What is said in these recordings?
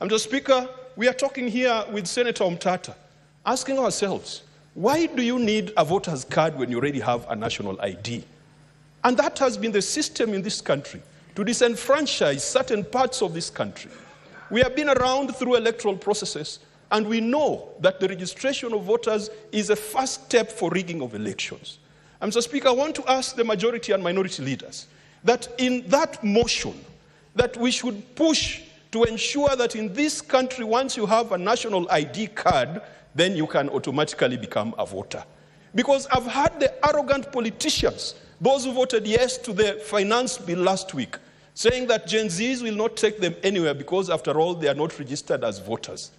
Mr. Speaker, we are talking here with Senator Omtata, asking ourselves, why do you need a voter's card when you already have a national ID? And that has been the system in this country, to disenfranchise certain parts of this country. We have been around through electoral processes, and we know that the registration of voters is a first step for rigging of elections. Mr. Speaker, I want to ask the majority and minority leaders that in that motion, that we should push to ensure that in this country, once you have a national ID card, then you can automatically become a voter. Because I've heard the arrogant politicians, those who voted yes to the finance bill last week, saying that Gen Zs will not take them anywhere because, after all, they are not registered as voters.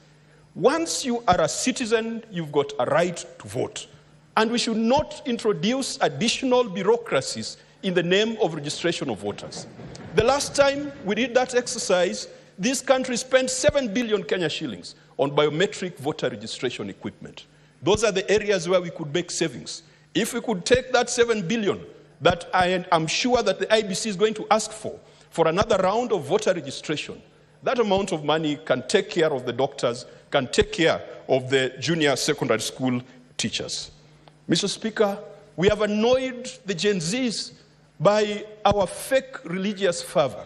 Once you are a citizen, you've got a right to vote. And we should not introduce additional bureaucracies in the name of registration of voters. The last time we did that exercise, this country spent 7 billion Kenya shillings on biometric voter registration equipment. Those are the areas where we could make savings. If we could take that 7 billion that I am sure that the IBC is going to ask for another round of voter registration, that amount of money can take care of the doctors, can take care of the junior secondary school teachers. Mr. Speaker, we have annoyed the Gen Zs by our fake religious fervor.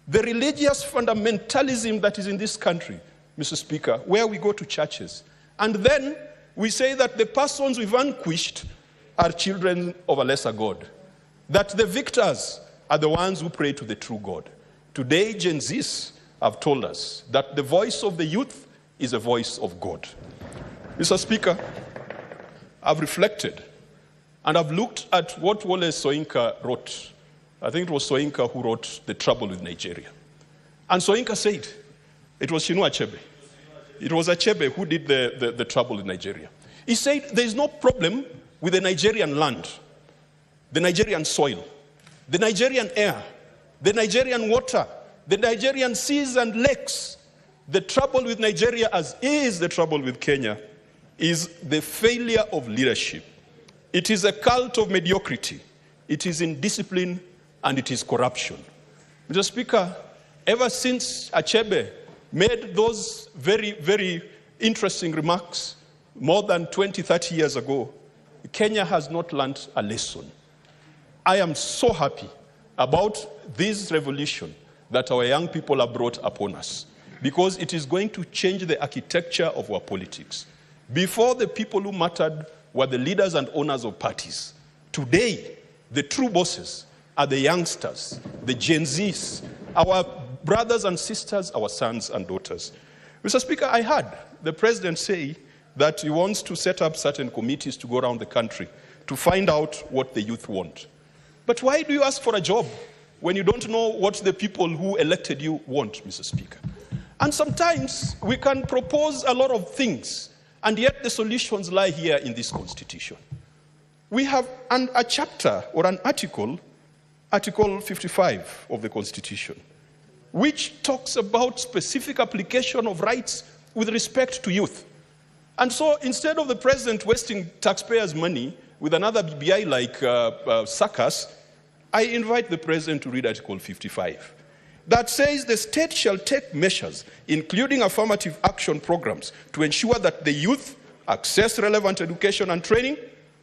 The religious fundamentalism that is in this country, Mr. Speaker, where we go to churches, and then we say that the persons we've vanquished are children of a lesser God, that the victors are the ones who pray to the true God. Today, Gen Zs have told us that the voice of the youth is a voice of God. Mr. Speaker, I've reflected and I've looked at what Wole Soyinka wrote. I think it was Soyinka who wrote The Trouble with Nigeria. And Soyinka said, it was Chinua Achebe. It was Achebe who did the Trouble with Nigeria. He said there is no problem with the Nigerian land, the Nigerian soil, the Nigerian air, the Nigerian water, the Nigerian seas and lakes. The trouble with Nigeria, as is the trouble with Kenya, is the failure of leadership. It is a cult of mediocrity. It is indiscipline and it is corruption. Mr. Speaker, ever since Achebe made those very, very interesting remarks more than 20, 30 years ago, Kenya has not learned a lesson. I am so happy about this revolution that our young people have brought upon us, because it is going to change the architecture of our politics. Before, the people who mattered were the leaders and owners of parties. Today, the true bosses are the youngsters, the Gen Zs, our brothers and sisters, our sons and daughters. Mr. Speaker, I heard the president say that he wants to set up certain committees to go around the country to find out what the youth want. But why do you ask for a job when you don't know what the people who elected you want, Mr. Speaker? And sometimes we can propose a lot of things, and yet the solutions lie here in this Constitution. We have a chapter or an article, Article 55 of the Constitution, which talks about specific application of rights with respect to youth. And so instead of the president wasting taxpayers' money with another BBI like circus, I invite the president to read Article 55. That says the state shall take measures, including affirmative action programs, to ensure that the youth access relevant education and training,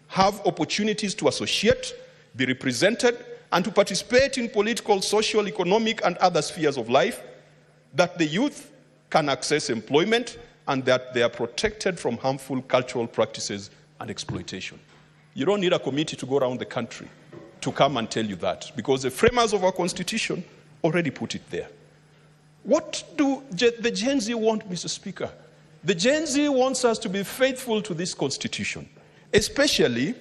have opportunities to associate, be represented, and to participate in political, social, economic, and other spheres of life, that the youth can access employment, and that they are protected from harmful cultural practices and exploitation. You don't need a committee to go around the country to come and tell you that, because the framers of our Constitution already put it there. What do the Gen Z want, Mr. Speaker? The Gen Z wants us to be faithful to this Constitution, especially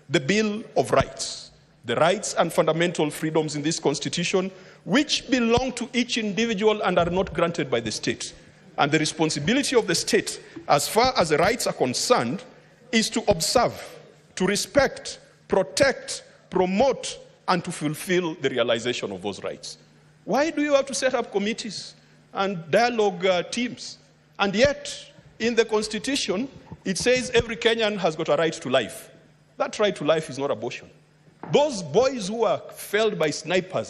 the Bill of Rights, the rights and fundamental freedoms in this Constitution, which belong to each individual and are not granted by the state. And the responsibility of the state, as far as the rights are concerned, is to observe, to respect, protect, promote, and to fulfill the realization of those rights. Why do you have to set up committees and dialogue teams? And yet, in the Constitution, it says every Kenyan has got a right to life. That right to life is not abortion. Those boys who are felled by snipers